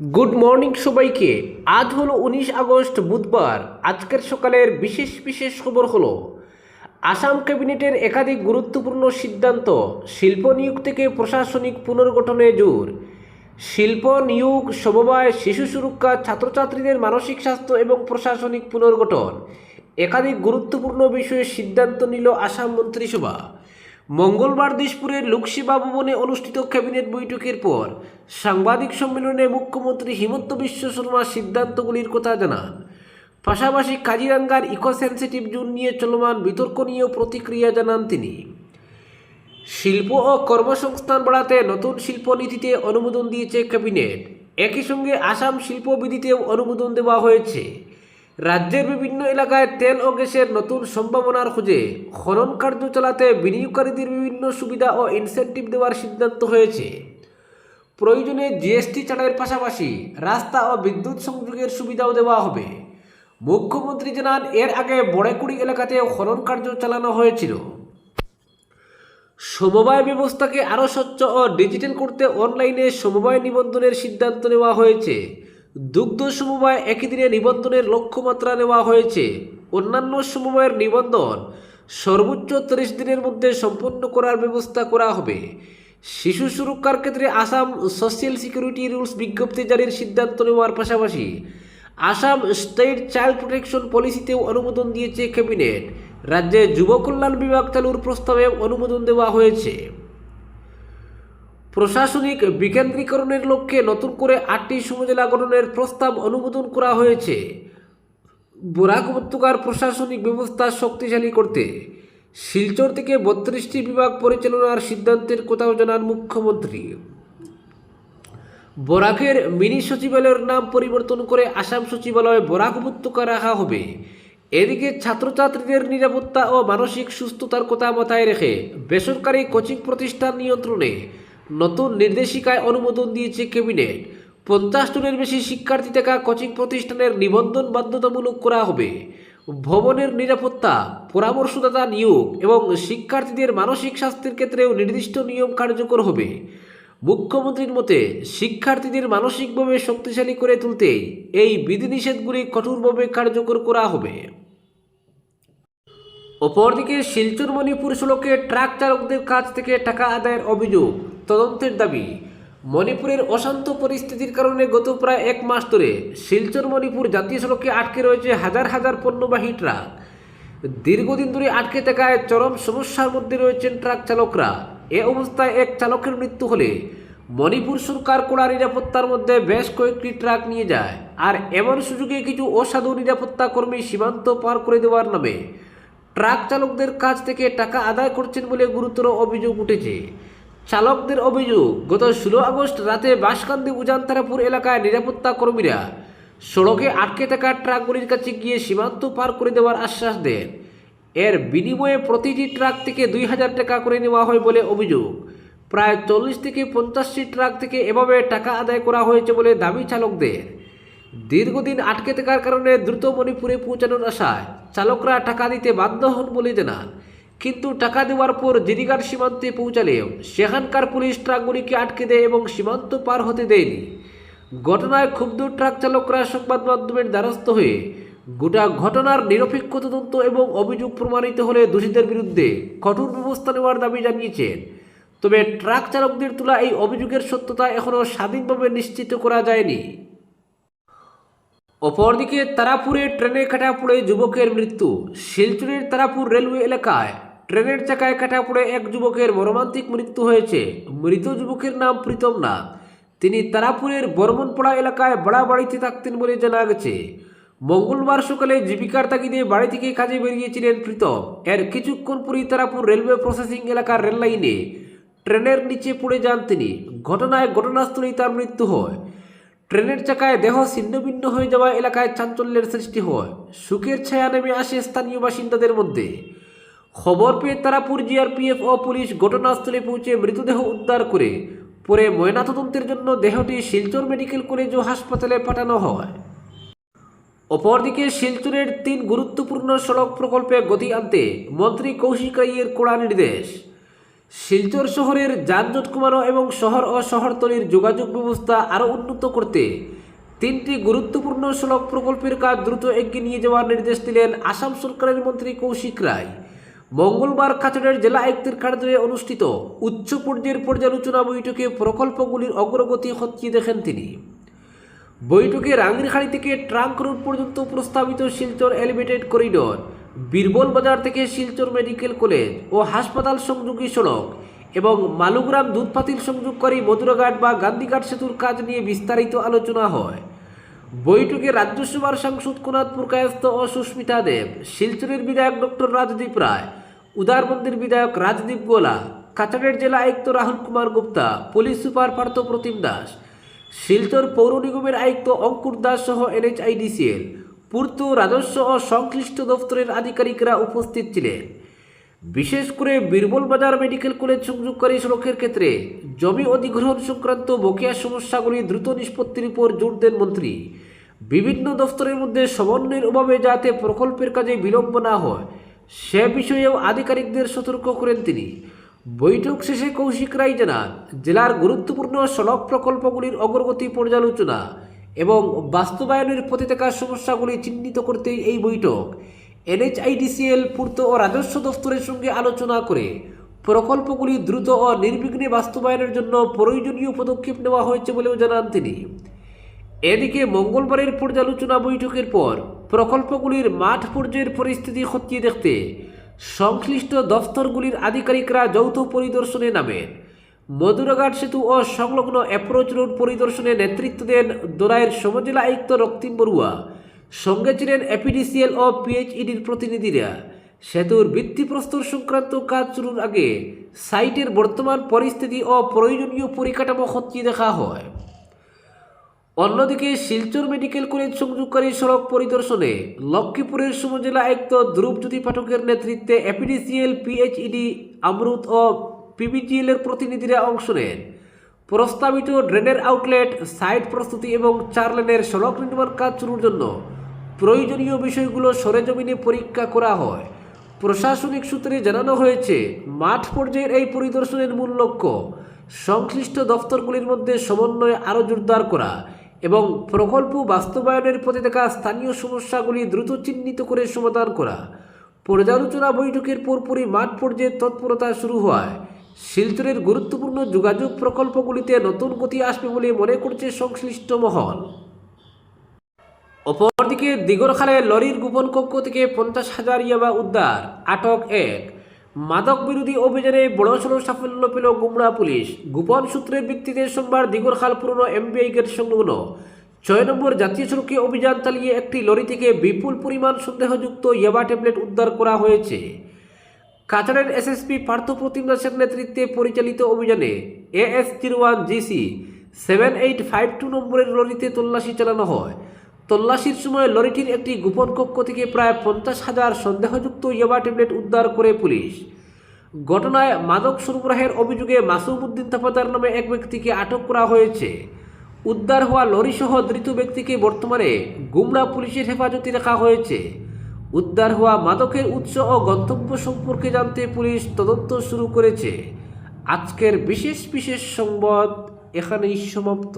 Good morning সবাইকে। আজ হলো 19 আগস্ট বুধবার। আজকের সকালের বিশেষ বিশেষ খবর হলো আসাম ক্যাবিনেটের একাধিক গুরুত্বপূর্ণ সিদ্ধান্ত, শিল্প নিয়োগ থেকে প্রশাসনিক পুনর্গঠনে জোর, শিল্প নিয়োগ, সমবায়, শিশু সুরক্ষা, ছাত্রছাত্রীদের মানসিক স্বাস্থ্য এবং প্রশাসনিক পুনর্গঠন একাধিক গুরুত্বপূর্ণ বিষয়ে সিদ্ধান্ত নিল আসাম মন্ত্রিসভা। মঙ্গলবার দিশপুরের লোকসেবা ভবনে অনুষ্ঠিত ক্যাবিনেট বৈঠকের পর সাংবাদিক সম্মেলনে মুখ্যমন্ত্রী হিমন্ত বিশ্ব শর্মা সিদ্ধান্তগুলির কথা জানান। পাশাপাশি কাজিরাঙ্গার ইকো সেন্সিটিভ জোন নিয়ে চলমান বিতর্ক নিয়েও প্রতিক্রিয়া জানান তিনি। শিল্প ও কর্মসংস্থান বাড়াতে নতুন শিল্পনীতিতে অনুমোদন দিয়েছে ক্যাবিনেট। একই সঙ্গে আসাম শিল্পবিধিতেও অনুমোদন দেওয়া হয়েছে। রাজ্যের বিভিন্ন এলাকায় তেল ও গ্যাসের নতুন সম্ভাবনার খোঁজে খনন কার্য চালাতে বিনিয়োগকারীদের বিভিন্ন সুবিধা ও ইনসেন্টিভ দেওয়ার সিদ্ধান্ত হয়েছে। প্রয়োজনে জিএসটি ছাড়ের পাশাপাশি রাস্তা ও বিদ্যুৎ সংযোগের সুবিধাও দেওয়া হবে। মুখ্যমন্ত্রী জানান, এর আগে বড়াইকুড়ি এলাকাতেও খনন কার্য চালানো হয়েছিল। সমবায় ব্যবস্থাকে আরও স্বচ্ছ ও ডিজিটাল করতে অনলাইনে সমবায় নিবন্ধনের সিদ্ধান্ত নেওয়া হয়েছে। দুগ্ধ সমবায় একই দিনে নিবন্ধনের লক্ষ্যমাত্রা নেওয়া হয়েছে। অন্যান্য সমবায়ের নিবন্ধন সর্বোচ্চ 30 দিনের মধ্যে সম্পন্ন করার ব্যবস্থা করা হবে। শিশু সুরক্ষার ক্ষেত্রে আসাম সোশ্যাল সিকিউরিটি রুলস বিজ্ঞপ্তি জারির সিদ্ধান্ত নেওয়ার পাশাপাশি আসাম স্টেট চাইল্ড প্রোটেকশন পলিসিতেও অনুমোদন দিয়েছে ক্যাবিনেট। রাজ্যে যুব কল্যাণ বিভাগ চালুর প্রস্তাবে অনুমোদন দেওয়া হয়েছে। প্রশাসনিক বিকেন্দ্রীকরণের লক্ষ্যে নতুন করে 8টি উপজেলা গঠনের প্রস্তাব অনুমোদন করা হয়েছে। বরাক উপত্যকার প্রশাসনিক ব্যবস্থা শক্তিশালী করতে শিলচর থেকে 32টি বিভাগ পরিচালনার সিদ্ধান্তের কথাও জানান মুখ্যমন্ত্রী। বরাকের মিনি সচিবালয়ের নাম পরিবর্তন করে আসাম সচিবালয় বরাক উপত্যকা রাখা হবে। এদিকে ছাত্রছাত্রীদের নিরাপত্তা ও মানসিক সুস্থতার কথা মাথায় রেখে বেসরকারি কোচিং প্রতিষ্ঠান নিয়ন্ত্রণে নতুন নির্দেশিকায় অনুমোদন দিয়েছে ক্যাবিনেট। 50 জনের বেশি শিক্ষার্থী থাকা কোচিং প্রতিষ্ঠানের নিবন্ধন বাধ্যতামূলক করা হবে। ভবনের নিরাপত্তা, পরামর্শদাতা নিয়োগ এবং শিক্ষার্থীদের মানসিক স্বাস্থ্যের ক্ষেত্রেও নির্দিষ্ট নিয়ম কার্যকর হবে। মুখ্যমন্ত্রীর মতে শিক্ষার্থীদের মানসিকভাবে শক্তিশালী করে তুলতে এই বিধিনিষেধগুলি কঠোরভাবে কার্যকর করা হবে। অপরদিকে শিলচর মণিপুর সড়কে ট্রাক চালকদের কাছ থেকে টাকা আদায়ের অভিযোগ, তদন্তের দাবি। মণিপুরের অশান্ত পরিস্থিতির কারণে গত প্রায় 1 মাস ধরে শিলচর মণিপুর জাতীয় সড়কে আটকে রয়েছে হাজার হাজার পণ্যবাহী ট্রাক। দীর্ঘদিন ধরে আটকে থাকায় চরম সমস্যার মধ্যে রয়েছেন ট্রাক চালকরা। এ অবস্থায় এক চালকের মৃত্যু হলে মণিপুর সরকার কড়া নিরাপত্তার মধ্যে বেশ কয়েকটি ট্রাক নিয়ে যায়। আর এমন সুযোগে কিছু অসাধু নিরাপত্তা কর্মী সীমান্ত পার করে দেওয়ার নামে ট্রাক চালকদের কাছ থেকে টাকা আদায় করছেন বলে গুরুতর অভিযোগ উঠেছে। চালকদের অভিযোগ, গত 16 আগস্ট রাতে বাঁশকান্দি উজানতারাপুর এলাকায় নিরাপত্তা কর্মীরা সড়কে আটকে থাকা ট্রাকগুলির কাছে গিয়ে সীমান্ত পার করে দেওয়ার আশ্বাস দেন। এর বিনিময়ে প্রতিটি ট্রাক থেকে 2000 টাকা করে নেওয়া হয় বলে অভিযোগ। প্রায় 40 থেকে 50টি ট্রাক থেকে এভাবে টাকা আদায় করা হয়েছে বলে দাবি চালকদের। দীর্ঘদিন আটকে থাকার কারণে দ্রুত মণিপুরে পৌঁছানোর আশায় চালকরা টাকা দিতে বাধ্য হন বলে জানান। কিন্তু টাকা দেওয়ার পর জিরিঘাট সীমান্তে পৌঁছালেও সেখানকার পুলিশ ট্রাকগুলিকে আটকে দেয় এবং সীমান্ত পার হতে দেয়নি। ঘটনায় ক্ষুব্ধ ট্রাক চালকরা সংবাদ মাধ্যমের দ্বারস্থ হয়ে গোটা ঘটনার নিরপেক্ষ তদন্ত এবং অভিযোগ প্রমাণিত হলে দোষীদের বিরুদ্ধে কঠোর ব্যবস্থা নেওয়ার দাবি জানিয়েছেন। তবে ট্রাক চালকদের তোলা এই অভিযোগের সত্যতা এখনও স্বাধীনভাবে নিশ্চিত করা যায়নি। অপরদিকে তারাপুরে ট্রেনে কাটা পড়ে যুবকের মৃত্যু। শিলচরের তারাপুর রেলওয়ে এলাকায় ট্রেনের চাকায় কাটা পড়ে এক যুবকের মর্মান্তিক মৃত্যু হয়েছে। মৃত যুবকের নাম প্রীতম নাথ। তিনি তারাপুরের বর্মনপাড়া এলাকায় ভাড়া বাড়িতে থাকতেন বলে জানা গেছে। মঙ্গলবার সকালে জীবিকার তাগিদে বাড়ি থেকে কাজে বেরিয়েছিলেন প্রীতম। এর কিছুক্ষণ পরই তারাপুর রেলওয়ে প্রসেসিং এলাকার রেললাইনে ট্রেনের নিচে পড়ে যান তিনি। ঘটনায় ঘটনাস্থলেই তার মৃত্যু হয়। ট্রেনের চাকায় দেহ ছিন্নভিন্ন হয়ে যাওয়া এলাকায় চাঞ্চল্যের সৃষ্টি হয়। শোকের ছায়া নেমে আসে স্থানীয় বাসিন্দাদের মধ্যে। খবর পেয়ে তারাপুর জিআরপিএফ ও পুলিশ ঘটনাস্থলে পৌঁছে মৃতদেহ উদ্ধার করে পরে ময়নাতদন্তের জন্য দেহটি শিলচর মেডিকেল কলেজ ও হাসপাতালে পাঠানো হয়। অপরদিকে শিলচরের 3 গুরুত্বপূর্ণ সড়ক প্রকল্পে গতি আনতে মন্ত্রী কৌশিক রায়ের কড়া নির্দেশ। শিলচর শহরের যানজট কমানো এবং শহর ও শহরতলির যোগাযোগ ব্যবস্থা আরও উন্নত করতে 3টি গুরুত্বপূর্ণ সড়ক প্রকল্পের কাজ দ্রুত এগিয়ে নিয়ে যাওয়ার নির্দেশ দিলেন আসাম সরকারের মন্ত্রী কৌশিক রায়। মঙ্গলবার কাছাড়ের জেলা আয়ুক্তের কার্যালয়ে অনুষ্ঠিত উচ্চ পর্যায়ের পর্যালোচনা বৈঠকে প্রকল্পগুলির অগ্রগতি খতিয়ে দেখেন তিনি। বৈঠকে রাঙ্গিরখাড়ি থেকে ট্রাঙ্ক রোড পর্যন্ত প্রস্তাবিত শিলচর এলিভেটেড করিডোর, বীরবল বাজার থেকে শিলচর মেডিকেল কলেজ ও হাসপাতাল সংযোগী সড়ক এবং মালুগ্রাম দুধপাতিল সংযোগকারী মধুরাঘাট বা গান্ধীঘাট সেতুর কাজ নিয়ে বিস্তারিত আলোচনা হয়। বৈঠকে রাজ্যসভার সাংসদ কোনাদপুর কায়স্থ ও সুস্মিতা দেব, শিলচরের বিধায়ক ডক্টর রাজদীপ রায়, উদারবন্দের বিধায়ক রাজদীপ গোলা, কাছাড়ের জেলা আয়ুক্ত রাহুল কুমার গুপ্তা, পুলিশ সুপার পার্থ প্রতিম দাস, শিলচর পৌর নিগমের আয়ুক্ত অঙ্কুর দাস সহ NHIDCL, পূর্ত, রাজস্ব ও সংশ্লিষ্ট দফতরের আধিকারিকরা উপস্থিত ছিলেন। বিশেষ করে বীরবল বাজার মেডিকেল কলেজ সংযোগকারী সড়কের ক্ষেত্রে জমি অধিগ্রহণ সংক্রান্ত বকেয়া সমস্যাগুলি দ্রুত নিষ্পত্তির উপর জোর দেন মন্ত্রী। বিভিন্ন দফতরের মধ্যে সমন্বয়ের অভাবে যাতে প্রকল্পের কাজে বিলম্ব না হয় সে বিষয়েও আধিকারিকদের সতর্ক করেন তিনি। বৈঠক শেষে কৌশিক রায় জানান, জেলার গুরুত্বপূর্ণ সড়ক প্রকল্পগুলির অগ্রগতি পর্যালোচনা এবং বাস্তবায়নের পথে থাকা সমস্যাগুলি চিহ্নিত করতেই এই বৈঠক। NHIDCL, পূর্ত ও রাজস্ব দফতরের সঙ্গে আলোচনা করে প্রকল্পগুলি দ্রুত ও নির্বিঘ্নে বাস্তবায়নের জন্য প্রয়োজনীয় পদক্ষেপ নেওয়া হয়েছে বলেও জানান তিনি। এদিকে মঙ্গলবারের পর্যালোচনা বৈঠকের পর প্রকল্পগুলির মাঠ পর্যায়ের পরিস্থিতি খতিয়ে দেখতে সংশ্লিষ্ট দফতরগুলির আধিকারিকরা যৌথ পরিদর্শনে নামেন। মধুরাঘাট সেতু ও সংলগ্ন অ্যাপ্রোচ রোড পরিদর্শনে নেতৃত্ব দেন দোরাইয়ের সমজেলা আয়ুক্ত রক্তিম বড়ুয়া। সঙ্গে ছিলেন APDCL ও PHEDর প্রতিনিধিরা। সেতুর ভিত্তিপ্রস্তর সংক্রান্ত কাজ শুরুর আগে সাইটের বর্তমান পরিস্থিতি ও প্রয়োজনীয় পরিকাঠামো খতিয়ে দেখা হয়। অন্যদিকে শিলচর মেডিকেল কলেজ সংযোগকারী সড়ক পরিদর্শনে লক্ষ্মীপুরের সমজেলা আয়ুক্ত ধ্রুবজ্যোতি পাঠকের নেতৃত্বে APDCL, PHED, আমরুত ও PBGL এর প্রতিনিধিরা অংশ নেন। প্রস্তাবিত ড্রেনের আউটলেট, সাইট প্রস্তুতি এবং 4 লেনের সড়ক নির্মাণ কাজ শুরুর জন্য প্রয়োজনীয় বিষয়গুলো সরেজমিনে পরীক্ষা করা হয়। প্রশাসনিক সূত্রে জানানো হয়েছে, মাঠ পর্যায়ের এই পরিদর্শনের মূল লক্ষ্য সংশ্লিষ্ট দফতরগুলির মধ্যে সমন্বয় আরও জোরদার করা এবং প্রকল্প বাস্তবায়নের পথে থাকা স্থানীয় সমস্যাগুলি দ্রুত চিহ্নিত করে সমাধান করা। পর্যালোচনা বৈঠকের পরপরই মাঠ পর্যায়ে তৎপরতা শুরু হয়। শিলচরের গুরুত্বপূর্ণ যোগাযোগ প্রকল্পগুলিতে নতুন গতি আসবে বলে মনে করছে সংশ্লিষ্ট মহল। অপরদিকে দিগরখালে লরির গোপন কক্ষ থেকে 50,000 ইয়াবা উদ্ধার, আটক 1। মাদক বিরোধী অভিযানে বড়সড় সাফল্য পেল গুমরা পুলিশ। গোপন সূত্রের ভিত্তিতে সোমবার দিগরখাল পুরনো MBI গেট সংলগ্ন 6 নম্বর জাতীয় সড়কে অভিযান চালিয়ে একটি লরি থেকে বিপুল পরিমাণ সন্দেহযুক্ত ইয়াবা ট্যাবলেট উদ্ধার করা হয়েছে। কাছাড়ের SSP পার্থ প্রতিম দাসের নেতৃত্বে পরিচালিত অভিযানে AS01 GC 7852 নম্বরের লরিতে তল্লাশি চালানো হয়। তল্লাশির সময় লরিটির একটি গোপন কক্ষ থেকে প্রায় 50,000 সন্দেহযুক্ত ইয়াবা ট্যাবলেট উদ্ধার করে পুলিশ। ঘটনায় মাদক সরবরাহের অভিযোগে মাসুম উদ্দিন তাফাদার নামে এক ব্যক্তিকে আটক করা হয়েছে। উদ্ধার হওয়া লরিসহ ধৃত ব্যক্তিকে বর্তমানে গুমরা পুলিশের হেফাজতে রাখা হয়েছে। উদ্ধার হওয়া মাদকের উৎস ও গন্তব্য সম্পর্কে জানতে পুলিশ তদন্ত শুরু করেছে। আজকের বিশেষ সংবাদ এখানেই সমাপ্ত।